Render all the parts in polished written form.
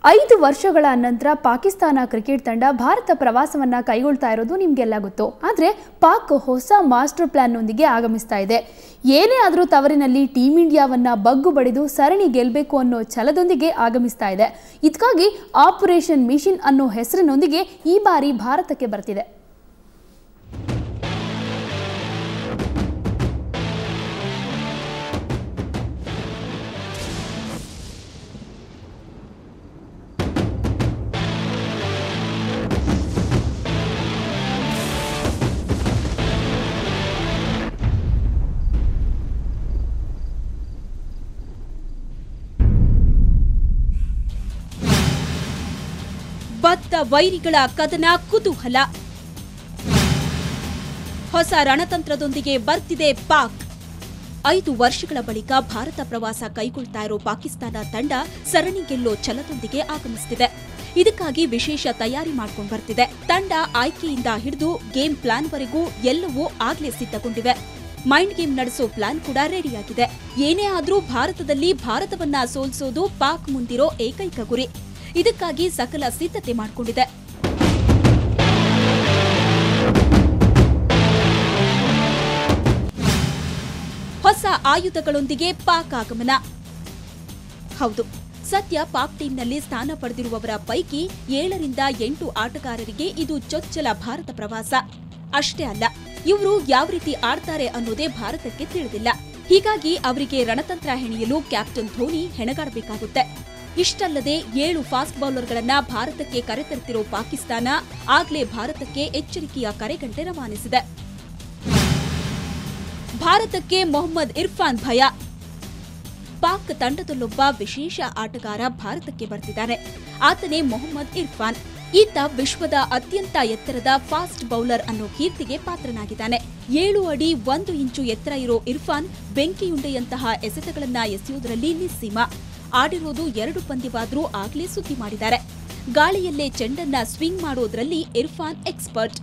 5 ವರ್ಷಗಳ ನಂತರ ಪಾಕಿಸ್ತಾನ ಕ್ರಿಕೆಟ್ ತಂಡ ಭಾರತ ಪ್ರವಾಸವನ್ನ ಕೈಗೊಳ್ತಾ ಇರೋದು ನಿಮಗೆಲ್ಲ ಗೊತ್ತು. ಆದರೆ ಪಾಕ್ ಹೊಸ ಮಾಸ್ಟರ್ ಪ್ಲಾನ್ನೊಂದಿಗೆ ಆಗಮಿಸ್ತಾ ಇದೆ. ಏನೇ ಆದರೂ ತವರಿನಲ್ಲಿ ಟೀಮ್ ಇಂಡಿಯಾವನ್ನ ಬಗ್ಗು ಬಡಿದು ಸರಣಿ ಗೆಲ್ಲಬೇಕು ಅನ್ನೋ ಛಲದೊಂದಿಗೆ ಆಗಮಿಸ್ತಾ ಇದೆ. ಇದಕ್ಕಾಗಿ ಆಪರೇಷನ್ ಮಿಷನ್ ಅನ್ನೋ ಹೆಸರಿನೊಂದಿಗೆ ಈ ಬಾರಿ ಭಾರತಕ್ಕೆ ಬರ್ತಿದೆ. ಬದ್ಧ ವೈರಿಗಳ ಕದನ ಕುತೂಹಲ. ಹೊಸ ರಣತಂತ್ರದೊಂದಿಗೆ ಬರ್ತಿದೆ ಪಾಕ್. 5 ವರ್ಷಗಳ ಬಳಿಕ ಭಾರತ ಪ್ರವಾಸ ಕೈಗೊಳ್ತಾ ಇರೋ ಪಾಕಿಸ್ತಾನ ತಂಡ ಸರಣಿ ಗೆಲ್ಲೋ ಛಲದೊಂದಿಗೆ ಆಗಮಿಸುತ್ತಿದೆ. ಇದಕ್ಕಾಗಿ ವಿಶೇಷ ತಯಾರಿ ಮಾಡ್ಕೊಂಡು ಬರ್ತಿದೆ. ತಂಡ ಆಯ್ಕೆಯಿಂದ ಹಿಡಿದು ಗೇಮ್ ಪ್ಲಾನ್ವರೆಗೂ ಎಲ್ಲವೂ ಆಗ್ಲೇ ಸಿದ್ಧಗೊಂಡಿವೆ. ಮೈಂಡ್ ಗೇಮ್ ನಡೆಸೋ ಪ್ಲಾನ್ ಕೂಡ ರೆಡಿಯಾಗಿದೆ. ಏನೇ ಆದ್ರೂ ಭಾರತವನ್ನ ಸೋಲಿಸೋದು ಪಾಕ್ ಮುಂದಿರೋ ಏಕೈಕ ಗುರಿ. ಇದಕ್ಕಾಗಿ ಸಕಲ ಸಿದ್ಧತೆ ಮಾಡಿಕೊಂಡಿದೆ. ಹೊಸ ಆಯುಧಗಳೊಂದಿಗೆ ಪಾಕ್ ಆಗಮನ. ಹೌದು, ಸದ್ಯ ಪಾಕ್ ಟೀಮ್ನಲ್ಲಿ ಸ್ಥಾನ ಪಡೆದಿರುವವರ ಪೈಕಿ 7 ರಿಂದ 8 ಆಟಗಾರರಿಗೆ ಇದು ಚೊಚ್ಚಲ ಭಾರತ ಪ್ರವಾಸ. ಅಷ್ಟೇ ಅಲ್ಲ, ಇವರು ಯಾವ ರೀತಿ ಆಡ್ತಾರೆ ಅನ್ನೋದೇ ಭಾರತಕ್ಕೆ ತಿಳಿದಿಲ್ಲ. ಹೀಗಾಗಿ ಅವರಿಗೆ ರಣತಂತ್ರ ಹೆಣೆಯಲು ಕ್ಯಾಪ್ಟನ್ ಧೋನಿ ಹೆಣಗಾಡಬೇಕಾಗುತ್ತೆ. ಇಷ್ಟಲ್ಲದೆ 7 ಫಾಸ್ಟ್ ಬೌಲರ್ಗಳನ್ನ ಭಾರತಕ್ಕೆ ಕರೆತರುತ್ತಿರೋ ಪಾಕಿಸ್ತಾನ ಆಗ್ಲೇ ಭಾರತಕ್ಕೆ ಎಚ್ಚರಿಕೆಯ ಕರೆಗಂಟೆ ರವಾನಿಸಿದೆ. ಭಾರತಕ್ಕೆ ಮೊಹಮ್ಮದ್ ಇರ್ಫಾನ್ ಭಯ. ಪಾಕ್ ತಂಡದಲ್ಲೊಬ್ಬ ವಿಶೇಷ ಆಟಗಾರ ಭಾರತಕ್ಕೆ ಬರ್ತಿದ್ದಾನೆ. ಆತನೇ ಮೊಹಮ್ಮದ್ ಇರ್ಫಾನ್. ಈತ ವಿಶ್ವದ ಅತ್ಯಂತ ಎತ್ತರದ ಫಾಸ್ಟ್ ಬೌಲರ್ ಅನ್ನೋ ಕೀರ್ತಿಗೆ ಪಾತ್ರನಾಗಿದ್ದಾನೆ. 7 ಅಡಿ 1 ಇಂಚು ಎತ್ತರ ಇರೋ ಇರ್ಫಾನ್ ಬೆಂಕಿಯುಂಡೆಯಂತಹ ಎಸೆತಗಳನ್ನ ಎಸೆಯುವುದರಲ್ಲಿ ನಿಸ್ಸೀಮ. ಆಡಿರೋದು 2 ಪಂದ್ಯವಾದ್ರೂ ಆಗ್ಲೇ ಸುದ್ದಿ ಮಾಡಿದ್ದಾರೆ. ಗಾಳಿಯಲ್ಲೇ ಚೆಂಡನ್ನ ಸ್ವಿಂಗ್ ಮಾಡೋದ್ರಲ್ಲಿ ಇರ್ಫಾನ್ ಎಕ್ಸ್ಪರ್ಟ್.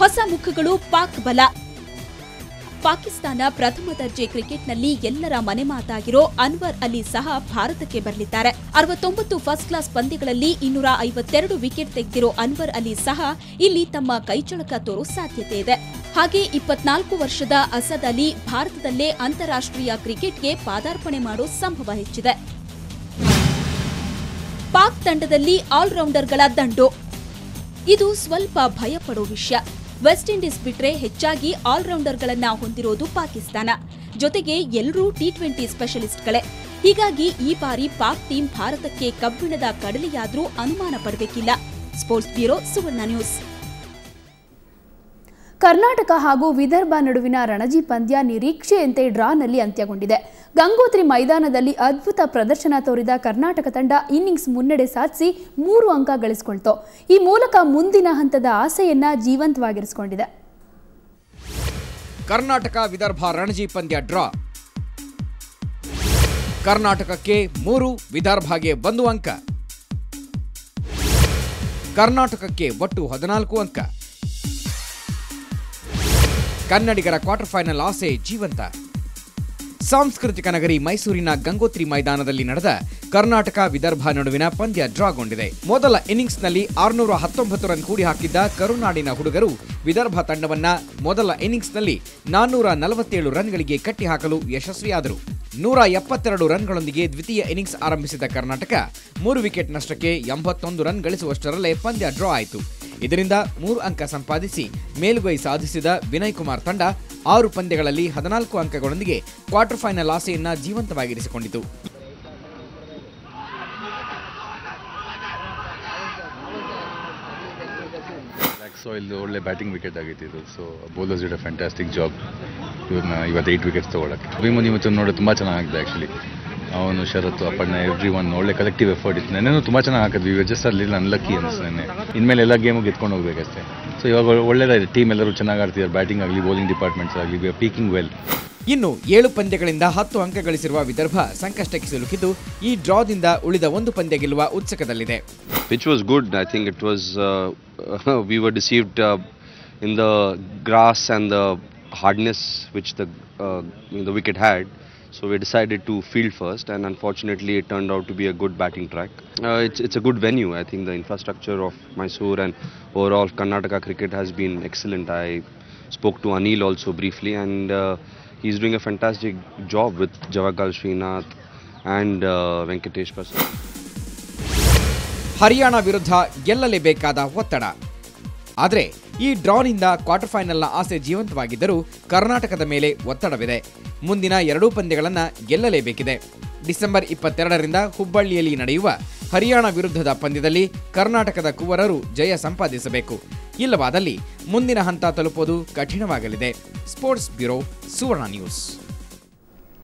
ಹೊಸ ಮುಖಗಳು ಪಾಕ್ ಬಲ. ಪಾಕಿಸ್ತಾನ ಪ್ರಥಮ ದರ್ಜೆ ಕ್ರಿಕೆಟ್ನಲ್ಲಿ ಎಲ್ಲರ ಮನೆಮಾತಾಗಿರೋ ಅನ್ವರ್ ಅಲಿ ಸಹ ಭಾರತಕ್ಕೆ ಬರಲಿದ್ದಾರೆ. 69 ಫಸ್ಟ್ ಕ್ಲಾಸ್ ಪಂದ್ಯಗಳಲ್ಲಿ 252 ವಿಕೆಟ್ ತೆಗೆದಿರೋ ಅನ್ವರ್ ಅಲಿ ಸಹ ಇಲ್ಲಿ ತಮ್ಮ ಕೈಚಳಕ ತೋರೋ ಸಾಧ್ಯತೆ ಇದೆ. ಹಾಗೆ 24 ವರ್ಷದ ಅಸದ್ ಅಲಿ ಭಾರತದಲ್ಲೇ ಅಂತಾರಾಷ್ಟ್ರೀಯ ಕ್ರಿಕೆಟ್ಗೆ ಪಾದಾರ್ಪಣೆ ಮಾಡೋ ಸಂಭವ ಹೆಚ್ಚಿದೆ. ಪಾಕ್ ತಂಡದಲ್ಲಿ ಆಲ್ರೌಂಡರ್ಗಳ ದಂಡು. ಇದು ಸ್ವಲ್ಪ ಭಯಪಡೋ ವಿಷಯ. ವೆಸ್ಟ್ ಇಂಡೀಸ್ ಬಿಟ್ರೆ ಹೆಚ್ಚಾಗಿ ಆಲ್ರೌಂಡರ್ಗಳನ್ನ ಹೊಂದಿರೋದು ಪಾಕಿಸ್ತಾನ. ಜೊತೆಗೆ ಎಲ್ಲರೂ T20 ಸ್ಪೆಷಲಿಸ್ಟ್ಗಳೇ. ಹೀಗಾಗಿ ಈ ಬಾರಿ ಪಾಕ್ ಟೀಮ್ ಭಾರತಕ್ಕೆ ಕಬ್ಬಿಣದ ಕಡಲೆಯಾದ್ರೂ ಅನುಮಾನ ಪಡಬೇಕಿಲ್ಲ. ಸ್ಪೋರ್ಟ್ಸ್ ಬ್ಯೂರೋ, ಸುವರ್ಣ ನ್ಯೂಸ್. ಕರ್ನಾಟಕ ಹಾಗೂ ವಿದರ್ಭ ನಡುವಿನ ರಣಜಿ ಪಂದ್ಯ ನಿರೀಕ್ಷೆಯಂತೆ ಡ್ರಾನಲ್ಲಿ ಅಂತ್ಯಗೊಂಡಿದೆ. ಗಂಗೋತ್ರಿ ಮೈದಾನದಲ್ಲಿ ಅದ್ಭುತ ಪ್ರದರ್ಶನ ತೋರಿದ ಕರ್ನಾಟಕ ತಂಡ ಇನ್ನಿಂಗ್ಸ್ ಮುನ್ನಡೆ ಸಾಧಿಸಿ 3 ಅಂಕ ಗಳಿಸಿಕೊಳ್ತು. ಈ ಮೂಲಕ ಮುಂದಿನ ಹಂತದ ಆಸೆಯನ್ನ ಜೀವಂತವಾಗಿರಿಸಿಕೊಂಡಿದೆ. ಕರ್ನಾಟಕ ವಿದರ್ಭ ರಣಜಿ ಪಂದ್ಯ ಡ್ರಾ. ಕರ್ನಾಟಕಕ್ಕೆ 3, ವಿದರ್ಭಗೆ 1 ಅಂಕ. ಕರ್ನಾಟಕಕ್ಕೆ ಒಟ್ಟು 14 ಅಂಕ. ಕನ್ನಡಿಗರ ಕ್ವಾರ್ಟರ್ ಫೈನಲ್ ಆಸೆ ಜೀವಂತ. ಸಾಂಸ್ಕೃತಿಕ ನಗರಿ ಮೈಸೂರಿನ ಗಂಗೋತ್ರಿ ಮೈದಾನದಲ್ಲಿ ನಡೆದ ಕರ್ನಾಟಕ ವಿದರ್ಭ ನಡುವಿನ ಪಂದ್ಯ ಡ್ರಾಗೊಂಡಿದೆ. ಮೊದಲ ಇನ್ನಿಂಗ್ಸ್ನಲ್ಲಿ 619 ರನ್ ಕೂಡಿ ಹಾಕಿದ್ದ ಕರುನಾಡಿನ ಹುಡುಗರು ವಿದರ್ಭ ತಂಡವನ್ನ ಮೊದಲ ಇನ್ನಿಂಗ್ಸ್ನಲ್ಲಿ 447 ರನ್ಗಳಿಗೆ ಕಟ್ಟಿಹಾಕಲು ಯಶಸ್ವಿಯಾದರು. 172 ರನ್ಗಳೊಂದಿಗೆ ದ್ವಿತೀಯ ಇನ್ನಿಂಗ್ಸ್ ಆರಂಭಿಸಿದ ಕರ್ನಾಟಕ 3 ವಿಕೆಟ್ ನಷ್ಟಕ್ಕೆ 81 ರನ್ ಗಳಿಸುವಷ್ಟರಲ್ಲೇ ಪಂದ್ಯ ಡ್ರಾ ಆಯಿತು. ಇದರಿಂದ 3 ಅಂಕ ಸಂಪಾದಿಸಿ ಮೇಲುಗೈ ಸಾಧಿಸಿದ ವಿನಯ್ ಕುಮಾರ್ ತಂಡ 6 ಪಂದ್ಯಗಳಲ್ಲಿ 14 ಅಂಕಗಳೊಂದಿಗೆ ಕ್ವಾರ್ಟರ್ ಫೈನಲ್ ಆಸೆಯನ್ನ ಜೀವಂತವಾಗಿರಿಸಿಕೊಂಡಿತು. ಇಲ್ಲಿ ಒಳ್ಳೆ ಬ್ಯಾಟಿಂಗ್ ವಿಕೆಟ್ ಆಗಿತ್ತು ಇದು. So bowlers did a fantastic job. ಇವತ್ತು 8 ವಿಕೆಟ್ಸ್ ತಗೊಳಕ್ಕೆ ಅಭಿಮನ್ಯು ಇವತ್ತು ನೋಡಿ ತುಂಬ ಚೆನ್ನಾಗಿದೆ. ಆ್ಯಕ್ಚುಲಿ ಅವನು ಶರತ್ ಅಪ್ಪಣ್ಣ ಎವ್ರಿ ಒನ್ ಒಳ್ಳೆ ಕಲೆಕ್ಟಿವ್ ಎಫರ್ಟ್ ಇತ್ತು. ನೆನ್ನೆನೂ ತುಂಬ ಚೆನ್ನಾಗಿ ಹಾಕಿದ್ವಿ. ಇವಾಗ ಜಸ್ಟ್ ಅಲ್ಲಿ ಅನ್ಲಕ್ಕಿ ಅನಿಸ್ತು. ನೆನ್ನೆ ಇನ್ಮೇಲೆ ಎಲ್ಲ ಗೇಮು ಗೆದ್ಕೊಂಡು ಹೋಗ್ಬೇಕಷ್ಟೇ. ಸೊ ಇವಾಗ ಒಳ್ಳೆದಾಗಿದೆ. ಟೀಮ್ ಎಲ್ಲರೂ ಚೆನ್ನಾಗಿ ಆಡ್ತಿದ್ದಾರೆ. ಬ್ಯಾಟಿಂಗ್ ಆಗಲಿ, ಬೌಲಿಂಗ್ ಡಿಪಾರ್ಟ್ಮೆಂಟ್ಸ್ ಆಗಲಿ, ವಿ ಆರ್ ಪೀಕಿಂಗ್ ವೆಲ್. ಇನ್ನು 7 ಪಂದ್ಯಗಳಿಂದ 10 ಅಂಕ ಗಳಿಸಿರುವ ವಿದರ್ಭ ಸಂಕಷ್ಟಕ್ಕೆ ಸಿಲುಕಿದ್ದು ಈ ಡ್ರಾದಿಂದ ಉಳಿದ 1 ಪಂದ್ಯ ಗೆಲ್ಲುವ ಉತ್ಸುಕದಲ್ಲಿದೆ. Which was good. I think it was we were deceived in the grass and the hardness which the wicket had. So we decided to field first, and unfortunately it turned out to be a good batting track. It's a good venue. I think the infrastructure of Mysore and overall Karnataka cricket has been excellent. I spoke to Anil also briefly, and he's doing a fantastic job with Javagal Srinath and Venkatesh Prasad. Haryana ವಿರುದ್ಧ ಗೆಲ್ಲಲೇಬೇಕಾದ ಒತ್ತಡ. ಆದರೆ ಈ ಡ್ರಾನಿಂದ quarter ಫೈನಲ್ನ ಆಸೆ ಜೀವಂತವಾಗಿದ್ದರೂ ಕರ್ನಾಟಕದ ಮೇಲೆ ಒತ್ತಡವಿದೆ. ಮುಂದಿನ 2 ಪಂದ್ಯಗಳನ್ನು ಗೆಲ್ಲಲೇಬೇಕಿದೆ. December 22ರಿಂದ ಹುಬ್ಬಳ್ಳಿಯಲ್ಲಿ ನಡೆಯುವ ಹರಿಯಾಣ ವಿರುದ್ಧದ ಪಂದ್ಯದಲ್ಲಿ ಕರ್ನಾಟಕದ ಕುವರರು ಜಯ ಸಂಪಾದಿಸಬೇಕು. ಇಲ್ಲವಾದಲ್ಲಿ ಮುಂದಿನ ಹಂತ ತಲುಪೋದು ಕಠಿಣವಾಗಲಿದೆ. ಸ್ಪೋರ್ಟ್ಸ್ ಬ್ಯೂರೋ, ಸುವರ್ಣ ನ್ಯೂಸ್.